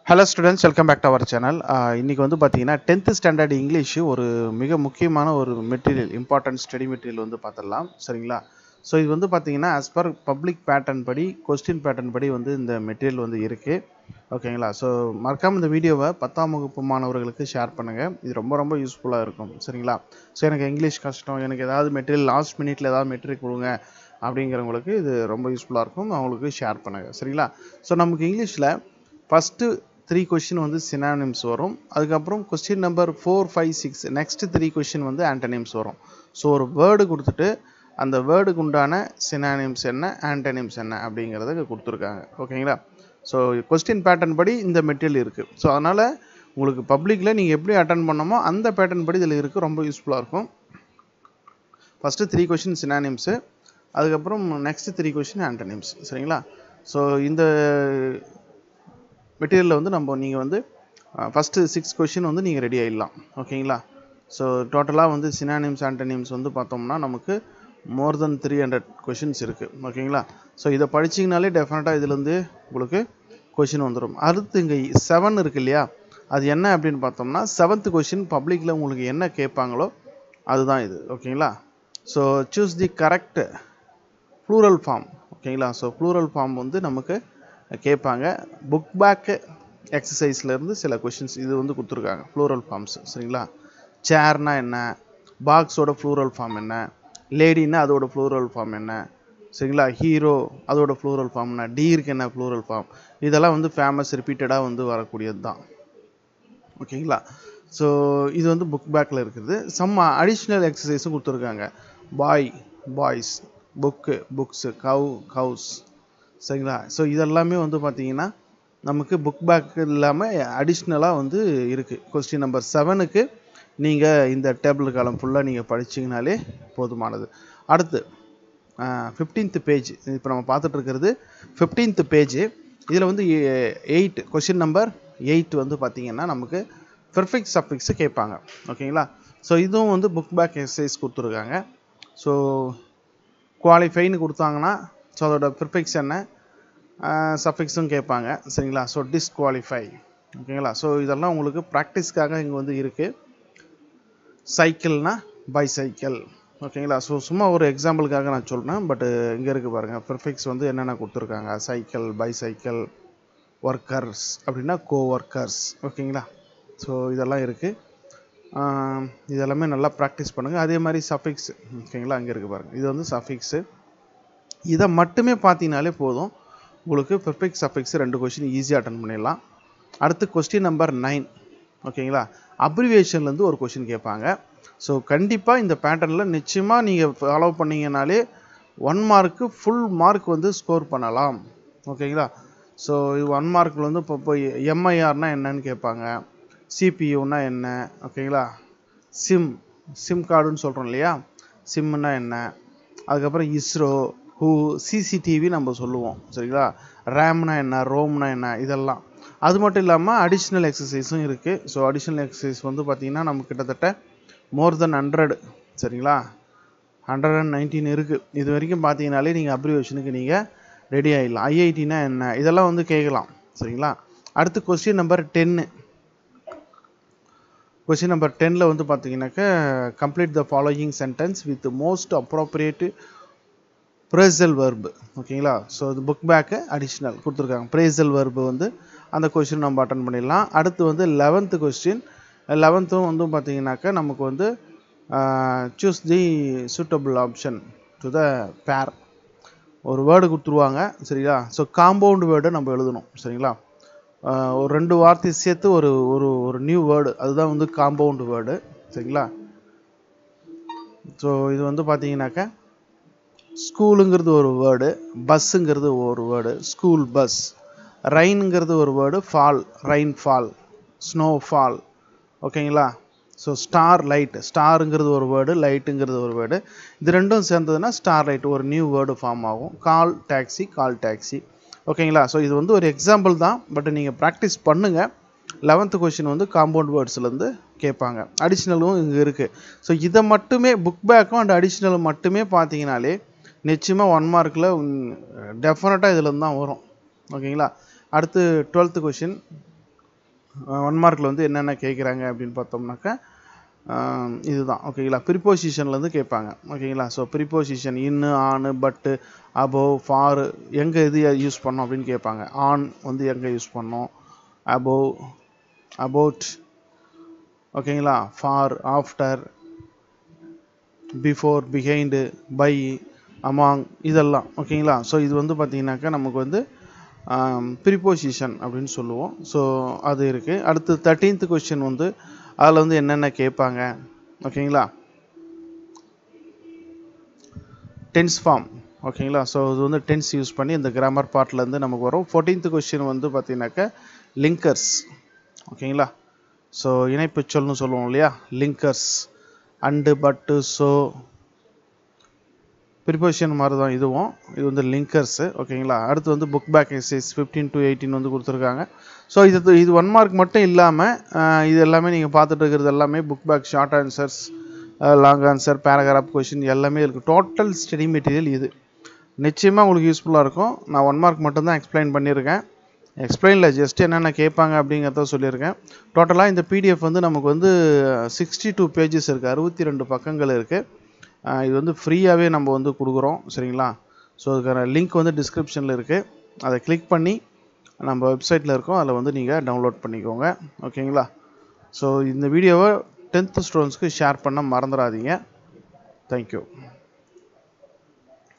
Hello students, welcome back to our channel. இன்னைக்கு வந்து பாத்தீங்கன்னா 10th standard English ஒரு மிக முக்கியமான ஒரு மெட்டீரியல், இம்பார்ட்டன்ட் ஸ்டடி மெட்டீரியல் வந்து பார்த்தலாம். சரிங்களா? ஸோ இது வந்து பாத்தீங்கன்னா as per பப்ளிக் பேட்டர்ன் படி, கொஸ்டின் பேட்டர்ன் படி வந்து இந்த மெட்டீரியல் வந்து இருக்கு. ஓகேங்களா? ஸோ மறக்காம இந்த வீடியோவை 10ஆம் வகுப்பு மாணவர்களுக்கு ஷேர் பண்ணுங்க. இது ரொம்ப யூஸ்ஃபுல்லா இருக்கும். சரிங்களா? ஸோ எனக்கு இங்கிலீஷ் கஷ்டம், எனக்கு ஏதாவது மெட்டீரியல் லாஸ்ட் மினிட்ல ஏதாவது மெட்டீரியல் கொடுங்க அப்படிங்கிறவங்களுக்கு இது ரொம்ப யூஸ்ஃபுல்லா இருக்கும். அவங்களுக்கு ஷேர் பண்ணுங்க. சரிங்களா? ஸோ நமக்கு இங்கிலீஷ்ல ஃபர்ஸ்ட் 3 கொஸ்டின் வந்து சினானிம்ஸ் வரும். அதுக்கப்புறம் கொஸ்டின் நம்பர் 4, 5, 6 நெக்ஸ்ட் 3 கொஸ்டின் வந்து ஆன்டனிம்ஸ் வரும். ஸோ ஒரு வேர்டு கொடுத்துட்டு அந்த வேர்டுக்கு உண்டான சினானிம்ஸ் என்ன, ஆன்டனிம்ஸ் என்ன அப்படிங்கிறத கொடுத்துருக்காங்க. ஓகேங்களா? ஸோ கொஸ்டின் பேட்டர்ன் படி இந்த மெட்டீரியல் இருக்குது. ஸோ அதனால் உங்களுக்கு பப்ளிக்கில் நீங்கள் எப்படி அட்டன் பண்ணமோ அந்த பேட்டர்ன் படி இதில் இருக்குது. ரொம்ப யூஸ்ஃபுல்லாக இருக்கும். ஃபஸ்ட்டு 3 கொஸ்டின் சினானிம்ஸு, அதுக்கப்புறம் நெக்ஸ்ட் 3 கொஸ்டின் ஆன்டனிம்ஸ். சரிங்களா? ஸோ இந்த மெட்டீரியலில் வந்து நீங்கள் வந்து ஃபஸ்ட்டு 6 கொஷின் வந்து நீங்கள் ரெடி ஆகிடலாம். ஓகேங்களா? ஸோ டோட்டலாக வந்து சினானிம்ஸ் ஆன்டனிம்ஸ் வந்து பார்த்தோம்னா நமக்கு மோர் தென் 300 கொஷின்ஸ் இருக்குது. ஓகேங்களா? ஸோ இதை படிச்சிங்கனாலே டெஃபினட்டாக இதுலேருந்து உங்களுக்கு கொஷின் வந்துடும். அடுத்து இங்கே 7 இருக்குது இல்லையா, அது என்ன அப்படின்னு பார்த்தோம்னா 7th கொஷின் பப்ளிக்கில் உங்களுக்கு என்ன கேட்பாங்களோ அதுதான் இது. ஓகேங்களா? So choose the correct plural form. ஓகேங்களா? ஸோ ப்ளூரல் ஃபார்ம் வந்து நமக்கு கேட்பாங்க. புக் பேக் எக்ஸசைஸ்லேருந்து சில கொஷின்ஸ் இது வந்து கொடுத்துருக்காங்க, ப்ளூரல் ஃபார்ம்ஸ். சரிங்களா? சேர்னா என்ன, பாக்ஸோட ப்ளூரல் ஃபார்ம் என்ன, லேடின்னா அதோட ப்ளூரல் ஃபார்ம் என்ன, சரிங்களா, ஹீரோ அதோட ப்ளூரல் ஃபார்ம் என்ன, டீருக்கு என்ன ப்ளூரல் ஃபார்ம், இதெல்லாம் வந்து ஃபேமஸ் ரிப்பீட்டடாக வந்து வரக்கூடியது தான். ஓகேங்களா? ஸோ இது வந்து புக் பேக்கில் இருக்குது. சம் அடிஷ்னல் எக்ஸசைஸும் கொடுத்துருக்காங்க. பாய், பாய்ஸ், புக்கு, புக்ஸு, கவுஸ். சரிங்களா? ஸோ இதெல்லாமே வந்து பார்த்தீங்கன்னா நமக்கு புக் பேக் இல்லாமல் அடிஷ்னலாக வந்து இருக்குது. கொஸ்டின் நம்பர் 7க்கு நீங்கள் இந்த டேபிள் காலம் ஃபுல்லாக நீங்கள் படிச்சிங்கனாலே போதுமானது. அடுத்து 15th பேஜ், இப்போ நம்ம பார்த்துட்டு இருக்கிறது 15th பேஜ். இதில் வந்து 8 கொஸ்டின் நம்பர் 8 வந்து பார்த்தீங்கன்னா நமக்கு பெர்ஃபெக்ட் சஃபிக்ஸு கேட்பாங்க. ஓகேங்களா? ஸோ இதுவும் வந்து புக் பேக் எக்ஸசைஸ் கொடுத்துருக்காங்க. ஸோ குவாலிஃபைன்னு கொடுத்தாங்கன்னா ஸோ அதோட ப்ரிஃபிக்ஸ் என்ன, சஃபிக்ஸும் கேட்பாங்க. சரிங்களா? So disqualify. ஓகேங்களா? ஸோ இதெல்லாம் உங்களுக்கு ப்ராக்டிஸ்க்காக இங்கே வந்து இருக்குது. சைக்கிள்னா பைசைக்கிள். ஓகேங்களா? ஸோ சும்மா ஒரு எக்ஸாம்பிளுக்காக நான் சொல்கிறேன். பட்டு இங்கே இருக்குது பாருங்கள், ப்ரிஃபிக்ஸ் வந்து என்னென்ன கொடுத்துருக்காங்க. சைக்கிள், பைசைக்கிள், ஒர்க்கர்ஸ் அப்படின்னா கோஒர்க்கர்ஸ். ஓகேங்களா? ஸோ இதெல்லாம் இருக்குது. இதெல்லாமே நல்லா ப்ராக்டிஸ் பண்ணுங்கள். அதே மாதிரி சஃபிக்ஸ். ஓகேங்களா? அங்கே இருக்குது பாருங்கள், இது வந்து சஃபிக்ஸு. இதை மட்டுமே பார்த்தீங்கனாலே போதும், உங்களுக்கு பெர்ஃபெக்ட் சஃபிக்ஸ் 2 கொஸ்டின் ஈஸியாக அட்டன் பண்ணிடலாம். அடுத்து கொஸ்டின் நம்பர் 9. ஓகேங்களா? அப்ரிவியேஷன்லேருந்து ஒரு கொஸ்டின் கேட்பாங்க. ஸோ கண்டிப்பாக இந்த பேட்டர்னில் நிச்சயமாக நீங்கள் ஃபாலோ பண்ணிங்கனாலே 1 மார்க்கு ஃபுல் மார்க் வந்து ஸ்கோர் பண்ணலாம். ஓகேங்களா? ஸோ இது 1 மார்க்கில் வந்து இப்போ எம்ஐஆர்னா என்னன்னு கேட்பாங்க, சிபியூனா என்ன, ஓகேங்களா, சிம் கார்டுன்னு சொல்கிறோம் இல்லையா, சிம்னா என்ன, அதுக்கப்புறம் இஸ்ரோ, சிசிடிவி நம்ம சொல்லுவோம். சரிங்களா? ரேம்னா என்ன, ரோம்னா என்ன, இதெல்லாம். அது மட்டும் இல்லாமல் அடிஷ்னல் எக்ஸசைஸும் இருக்குது. ஸோ அடிஷ்னல் எக்ஸசைஸ் வந்து பார்த்திங்கன்னா நமக்கு கிட்டத்தட்ட மோர் தென் 100. சரிங்களா? 119 இருக்குது. இது வரைக்கும் பார்த்தீங்கனாலே நீங்கள் அப்ரிவேஷனுக்கு நீங்கள் ரெடி ஆகிடலாம். ஐஐடினா என்ன, இதெல்லாம் வந்து கேட்கலாம். சரிங்களா? அடுத்து கொஸ்டின் நம்பர் 10. கொஸ்டின் நம்பர் 10ல் வந்து பார்த்தீங்கன்னாக்கா complete the following sentence with most appropriate பிரேசல் verb. ஓகேங்களா? ஸோ இது புக் பேக்கு அடிஷ்னல் கொடுத்துருக்காங்க. பிரேசல் வெர்பு வந்து அந்த கொஸ்டின் நம்ம அட்டன் பண்ணிடலாம். அடுத்து வந்து 11th கொஸ்டின். 11த்தும் வந்து பார்த்தீங்கன்னாக்கா நமக்கு வந்து choose the suitable option to the பேர். ஒரு வேர்டு கொடுத்துருவாங்க. சரிங்களா? ஸோ காம்பவுண்ட் வேர்டை நம்ம எழுதணும். சரிங்களா? ஒரு 2 வார்த்தை சேர்த்து ஒரு ஒரு ஒரு நியூ வேர்டு, அதுதான் வந்து காம்பவுண்ட் வேர்டு. சரிங்களா? ஸோ இது வந்து பார்த்தீங்கன்னாக்கா ஸ்கூலுங்கிறது ஒரு வேர்டு, பஸ்ஸுங்கிறது ஒரு வேர்டு, ஸ்கூல் பஸ். ரெயின்ங்கிறது ஒரு word, fall, rainfall, snowfall. ஓகேங்களா? ஸோ ஸ்டார் லைட், ஸ்டாருங்கிறது ஒரு வேர்டு, லைட்டுங்கிறது ஒரு வேர்டு. இது ரெண்டும் சேர்ந்ததுன்னா ஸ்டார் லைட் ஒரு நியூ வேர்டு ஃபார்ம் ஆகும். Call taxi, call taxi. ஓகேங்களா? ஸோ இது வந்து ஒரு எக்ஸாம்பிள் தான், பட் நீங்கள் ப்ராக்டிஸ் பண்ணுங்கள். 11th கொஸ்டின் வந்து காம்பவுண்ட் வேர்ட்ஸ்லேருந்து கேட்பாங்க. அடிஷ்னலும் இங்கே இருக்குது. ஸோ இதை மட்டுமே புக் பேக்கும் அண்ட் அடிஷ்னலும் மட்டுமே பார்த்தீங்கனாலே நிச்சயமாக 1 மார்க்கில் டெஃபினட்டாக இதில் தான் வரும். ஓகேங்களா? அடுத்து 12th கொஸ்டின். 1 மார்க்கில் வந்து என்னென்ன கேட்குறாங்க அப்படின்னு பார்த்தோம்னாக்கா இதுதான் ஓகேங்களா. ப்ரிப்போசிஷன்லேருந்து கேட்பாங்க ஓகேங்களா. ஸோ ப்ரிப்போசிஷன் இன்னு ஆனு பட்டு அபோவ் ஃபார் எங்கே எது யூஸ் பண்ணோம் அப்படின்னு கேட்பாங்க. ஆன் வந்து எங்கே யூஸ் பண்ணோம், அபோவ் அபவுட் ஓகேங்களா, for after before behind by among இதெல்லாம் ஓகேங்களா. ஸோ இது வந்து பார்த்திங்கனாக்கா நமக்கு வந்து ப்ரிப்போசிஷன் அப்படின்னு சொல்லுவோம். ஸோ அது இருக்குது. அடுத்து 13th கொஸ்டின் வந்து அதில் வந்து என்னென்ன கேட்பாங்க ஓகேங்களா. டென்ஸ் ஃபார்ம் ஓகேங்களா. ஸோ இது வந்து டென்ஸ் யூஸ் பண்ணி இந்த கிராமர் பார்ட்லேருந்து நமக்கு வரும். 14th கொஸ்டின் வந்து பார்த்திங்கனாக்கா லிங்கர்ஸ் ஓகேங்களா. ஸோ இணைப்பு சொல்னு சொல்லுவோம் இல்லையா, லிங்கர்ஸ் அண்டு பட்டு ஸோ ப்ரிப்போசிஷன் மாதிரி தான் இதுவும். இது வந்து லிங்கர்ஸு ஓகேங்களா. அடுத்து வந்து புக் பேக் எக்ஸசைஸ் 15 to 18 வந்து கொடுத்துருக்காங்க. ஸோ இது 1 மார்க் மட்டும் இல்லாமல் இது எல்லாமே நீங்கள் பார்த்துட்டு இருக்கிறது எல்லாமே book back short answers, long answer, paragraph question எல்லாமே இருக்குது. டோட்டல் ஸ்டடி மெட்டீரியல் இது நிச்சயமாக உங்களுக்கு யூஸ்ஃபுல்லாக இருக்கும். நான் 1 மார்க் மட்டும்தான் எக்ஸ்பிளைன் பண்ணியிருக்கேன். எக்ஸ்பிளைனில் ஜஸ்ட் என்னென்ன கேட்பாங்க அப்படிங்கிறத சொல்லியிருக்கேன். டோட்டலாக இந்த பிடிஎஃப் வந்து நமக்கு வந்து 62 பேஜஸ் இருக்குது, 62 பக்கங்கள் இருக்குது. இது வந்து ஃப்ரீயாகவே நம்ம வந்து கொடுக்குறோம் சரிங்களா. ஸோ அதுக்கான லிங்க் வந்து டிஸ்கிரிப்ஷனில் இருக்குது. அதை கிளிக் பண்ணி நம்ம வெப்சைட்டில் இருக்கோம், அதில் வந்து நீங்கள் டவுன்லோட் பண்ணிக்கோங்க ஓகேங்களா. ஸோ இந்த வீடியோவை 10th ஸ்டூடெண்ட்ஸ்க்கு ஷேர் பண்ண மறந்துடாதீங்க. தேங்க்யூ.